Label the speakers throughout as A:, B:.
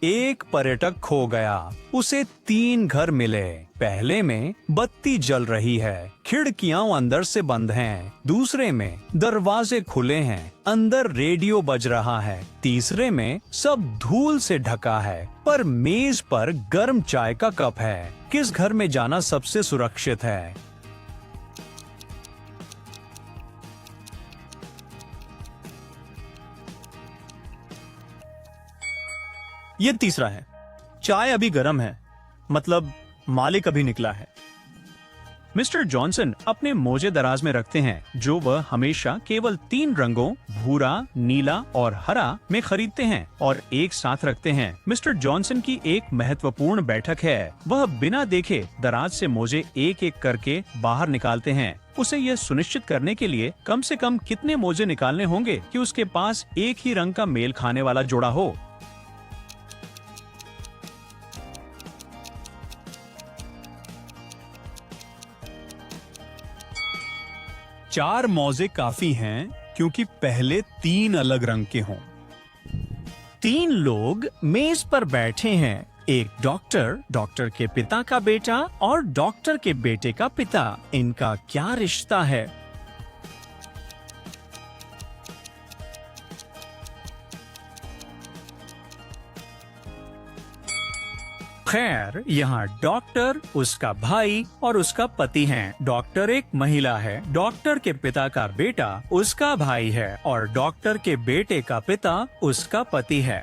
A: एक पर्यटक खो गया। उसे 3 घर मिले। पहले में बत्ती जल रही है, खिड़कियां अंदर से बंद हैं। दूसरे में दरवाजे खुले हैं, अंदर रेडियो बज रहा है। तीसरे में सब धूल से ढका है, पर मेज पर गर्म चाय का कप है। किस घर में जाना सबसे सुरक्षित है?
B: ये तीसरा है। चाय अभी गर्म है, मतलब मालिक अभी निकला है। मिस्टर जॉनसन अपने मोजे दराज में रखते हैं, जो वह हमेशा केवल 3 रंगों भूरा, नीला और हरा में खरीदते हैं और एक साथ रखते हैं। मिस्टर जॉनसन की एक महत्वपूर्ण बैठक है। वह बिना देखे दराज से मोजे एक एक करके बाहर निकालते हैं। उसे यह सुनिश्चित करने के लिए कम से कम कितने मोजे निकालने होंगे कि उसके पास एक ही रंग का मेल खाने वाला जोड़ा हो।
A: चार मोजे काफी हैं, क्योंकि पहले 3 अलग रंग के हों।
C: 3 लोग मेज पर बैठे हैं। एक डॉक्टर, डॉक्टर के पिता का बेटा और डॉक्टर के बेटे का पिता। इनका क्या रिश्ता है? खैर, यहाँ डॉक्टर, उसका भाई और उसका पति हैं। डॉक्टर एक महिला है, डॉक्टर के पिता का बेटा उसका भाई है और डॉक्टर के बेटे का पिता उसका पति है।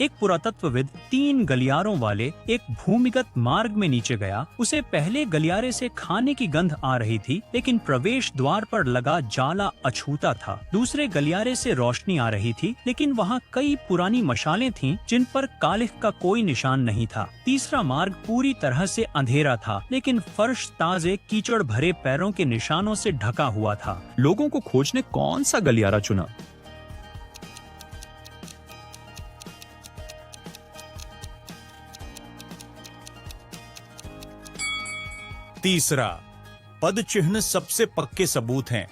B: एक पुरातत्वविद 3 गलियारों वाले एक भूमिगत मार्ग में नीचे गया। उसे पहले गलियारे से खाने की गंध आ रही थी, लेकिन प्रवेश द्वार पर लगा जाला अछूता था। दूसरे गलियारे से रोशनी आ रही थी, लेकिन वहाँ कई पुरानी मशालें थीं, जिन पर कालिख का कोई निशान नहीं था। तीसरा मार्ग पूरी तरह से अंधेरा था, लेकिन फर्श ताजे कीचड़ भरे पैरों के निशानों से ढका हुआ था।
D: लोगों को खोजने कौन सा गलियारा चुना?
A: तीसरा, पद चिन्ह सबसे पक्के सबूत हैं।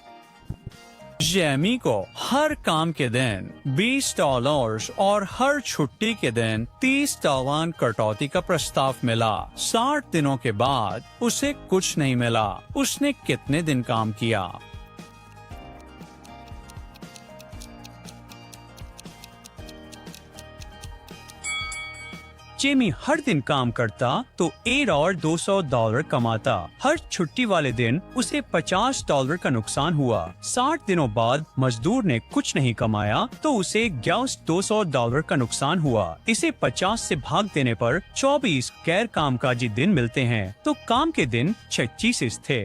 A: जैमी को हर काम के दिन $20 और हर छुट्टी के दिन $30 कटौती का प्रस्ताव मिला। 60 दिनों के बाद उसे कुछ नहीं मिला। उसने कितने दिन काम किया?
B: जेमी हर दिन काम करता तो $8 और $200 कमाता। हर छुट्टी वाले दिन उसे $50 का नुकसान हुआ। 60 दिनों बाद मजदूर ने कुछ नहीं कमाया तो उसे $200 का नुकसान हुआ। इसे 50 से भाग देने पर 24 गैर कामकाजी दिन मिलते हैं, तो काम के दिन 26 थे।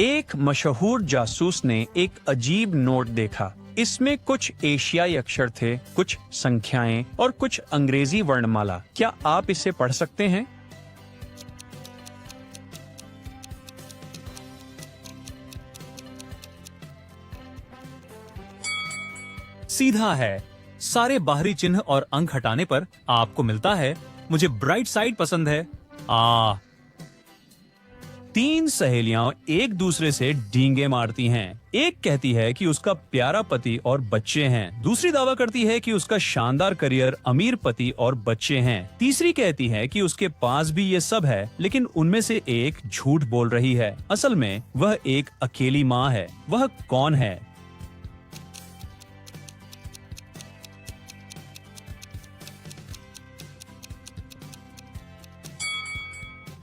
A: एक मशहूर जासूस ने एक अजीब नोट देखा। इसमें कुछ एशियाई अक्षर थे, कुछ संख्याएं और कुछ अंग्रेजी वर्णमाला। क्या आप इसे पढ़ सकते हैं?
B: सीधा है। सारे बाहरी चिन्ह और अंक हटाने पर आपको मिलता है, मुझे ब्राइट साइड पसंद है। 3 सहेलियां एक दूसरे से डींगे मारती हैं। एक कहती है कि उसका प्यारा पति और बच्चे हैं। दूसरी दावा करती है कि उसका शानदार करियर, अमीर पति और बच्चे हैं। तीसरी कहती है कि उसके पास भी ये सब है, लेकिन उनमें से एक झूठ बोल रही है। असल में वह एक अकेली माँ है। वह कौन है?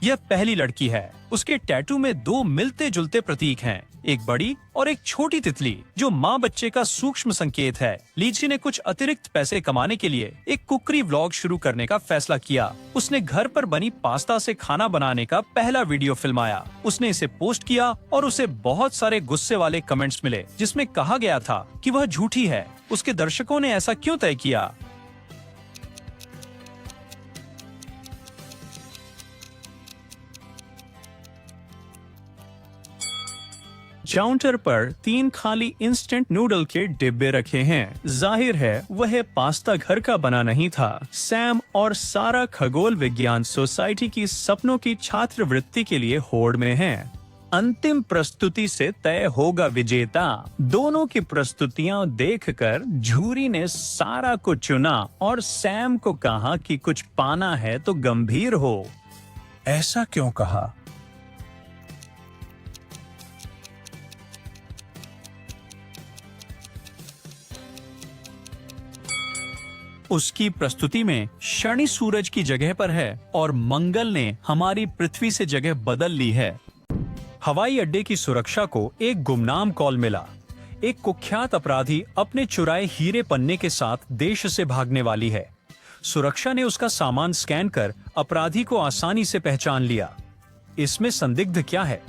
B: यह पहली लड़की है। उसके टैटू में 2 मिलते जुलते प्रतीक हैं, एक बड़ी और एक छोटी तितली, जो माँ बच्चे का सूक्ष्म संकेत है। लीची ने कुछ अतिरिक्त पैसे कमाने के लिए एक कुकरी व्लॉग शुरू करने का फैसला किया। उसने घर पर बनी पास्ता से खाना बनाने का पहला वीडियो फिल्माया। उसने इसे पोस्ट किया और उसे बहुत सारे गुस्से वाले कमेंट्स मिले, जिसमें कहा गया था कि वह झूठी है। उसके दर्शकों ने ऐसा क्यों तय किया? काउंटर पर 3 खाली इंस्टेंट नूडल के डिब्बे रखे हैं। जाहिर है वह पास्ता घर का बना नहीं था। सैम और सारा खगोल विज्ञान सोसाइटी की सपनों की छात्रवृत्ति के लिए होड़ में हैं।
C: अंतिम प्रस्तुति से तय होगा विजेता। दोनों की प्रस्तुतियां देखकर जूरी ने सारा को चुना और सैम को कहा कि कुछ पाना है तो गंभीर हो।
A: ऐसा क्यों कहा?
C: उसकी प्रस्तुति में शनि सूरज की जगह पर है और मंगल ने हमारी पृथ्वी से जगह बदल ली है।
A: हवाई अड्डे की सुरक्षा को एक गुमनाम कॉल मिला। एक कुख्यात अपराधी अपने चुराए हीरे पन्ने के साथ देश से भागने वाली है। सुरक्षा ने उसका सामान स्कैन कर अपराधी को आसानी से पहचान लिया। इसमें संदिग्ध क्या है?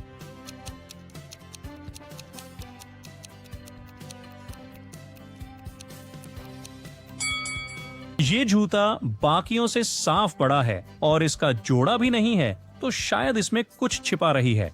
B: ये जूता बाकियों से साफ बड़ा है और इसका जोड़ा भी नहीं है, तो शायद इसमें कुछ छिपा रही है।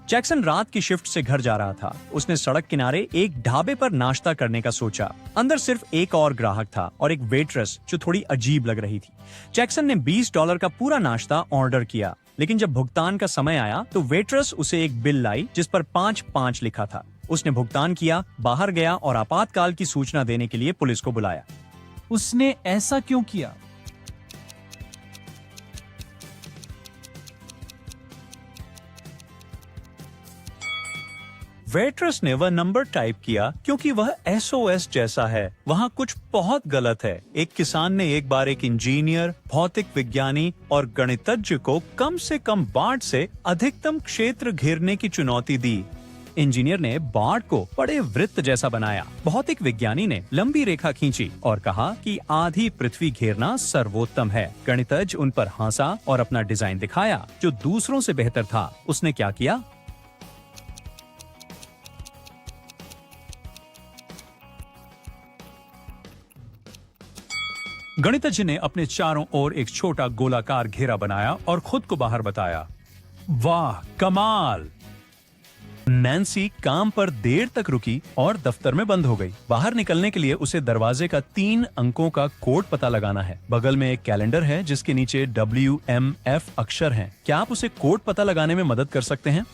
C: जैक्सन रात की शिफ्ट से घर जा रहा था। उसने सड़क किनारे एक ढाबे पर नाश्ता करने का सोचा। अंदर सिर्फ एक और ग्राहक था और एक वेट्रेस जो थोड़ी अजीब लग रही थी। जैक्सन ने $20 का पूरा नाश्ता ऑर्डर किया, लेकिन जब भुगतान का समय आया तो वेट्रेस उसे एक बिल लाई जिस पर 5-5 लिखा था। उसने भुगतान किया, बाहर गया और आपातकाल की सूचना देने के लिए पुलिस को बुलाया।
E: उसने ऐसा क्यों किया?
C: वेट्रेस ने वह नंबर टाइप किया क्योंकि वह SOS जैसा है। वहाँ कुछ बहुत गलत है। एक किसान ने एक बार एक इंजीनियर, भौतिक विज्ञानी और गणितज्ञ को कम से कम बाढ़ से अधिकतम क्षेत्र घेरने की चुनौती दी। इंजीनियर ने बाढ़ को बड़े वृत्त जैसा बनाया। भौतिक विज्ञानी ने लंबी रेखा खींची और कहा कि आधी पृथ्वी घेरना सर्वोत्तम है। गणितज्ञ उन पर हंसा और अपना डिजाइन दिखाया जो दूसरों से बेहतर था। उसने क्या किया?
A: गणितज्ञ ने अपने चारों ओर एक छोटा गोलाकार घेरा बनाया और खुद को बाहर बताया। वाह, कमाल!
C: नैन्सी काम पर देर तक रुकी और दफ्तर में बंद हो गई। बाहर निकलने के लिए उसे दरवाजे का 3 अंकों का कोड पता लगाना है। बगल में एक कैलेंडर है जिसके नीचे WMF अक्षर हैं। क्या आप उसे कोड पता लगाने में मदद कर सकते हैं?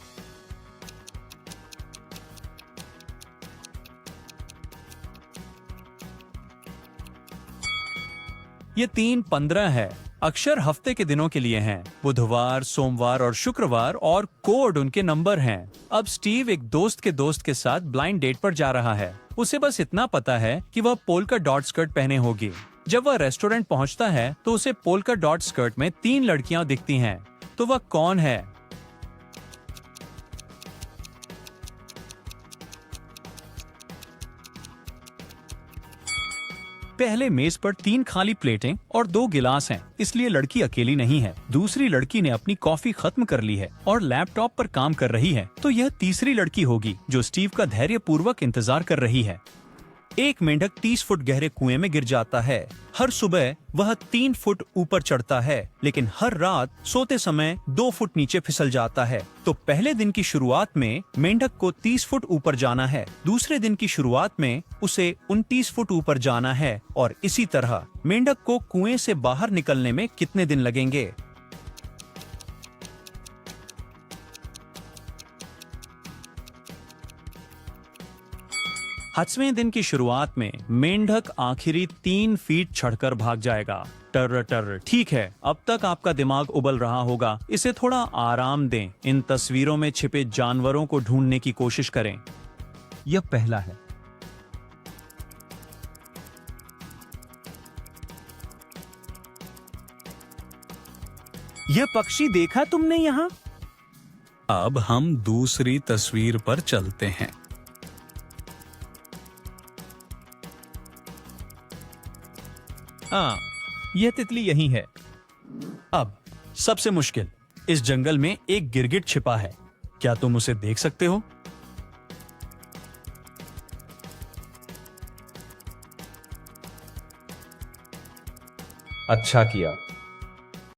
C: ये 3-15 है। अक्षर हफ्ते के दिनों के लिए हैं। बुधवार, सोमवार और शुक्रवार, और कोड उनके नंबर हैं। अब स्टीव एक दोस्त के साथ ब्लाइंड डेट पर जा रहा है। उसे बस इतना पता है कि वह पोल्का डॉट स्कर्ट पहने होगी। जब वह रेस्टोरेंट पहुंचता है तो उसे पोल्का डॉट स्कर्ट में 3 लड़कियां दिखती हैं। तो वह कौन है? पहले मेज पर 3 खाली प्लेटें और 2 गिलास हैं, इसलिए लड़की अकेली नहीं है। दूसरी लड़की ने अपनी कॉफी खत्म कर ली है और लैपटॉप पर काम कर रही है। तो यह तीसरी लड़की होगी जो स्टीव का धैर्यपूर्वक इंतजार कर रही है। एक मेंढक 30 फुट गहरे कुएं में गिर जाता है। हर सुबह वह 3 फुट ऊपर चढ़ता है, लेकिन हर रात सोते समय 2 फुट नीचे फिसल जाता है। तो पहले दिन की शुरुआत में मेंढक को 30 फुट ऊपर जाना है। दूसरे दिन की शुरुआत में उसे 29 फुट ऊपर जाना है, और इसी तरह मेंढक को कुएं से बाहर निकलने में कितने दिन लगेंगे?
B: पांचवें दिन की शुरुआत में मेंढक आखिरी 3 फीट चढ़कर भाग जाएगा। टर टर। ठीक है, अब तक आपका दिमाग उबल रहा होगा। इसे थोड़ा आराम दें। इन तस्वीरों में छिपे जानवरों को ढूंढने की कोशिश करें।
E: यह पहला है।
B: यह पक्षी देखा तुमने यहाँ?
A: अब हम दूसरी तस्वीर पर चलते हैं।
B: हाँ, यह तितली यही है।
A: अब सबसे मुश्किल, इस जंगल में एक गिरगिट छिपा है। क्या तुम उसे देख सकते हो?
F: अच्छा किया,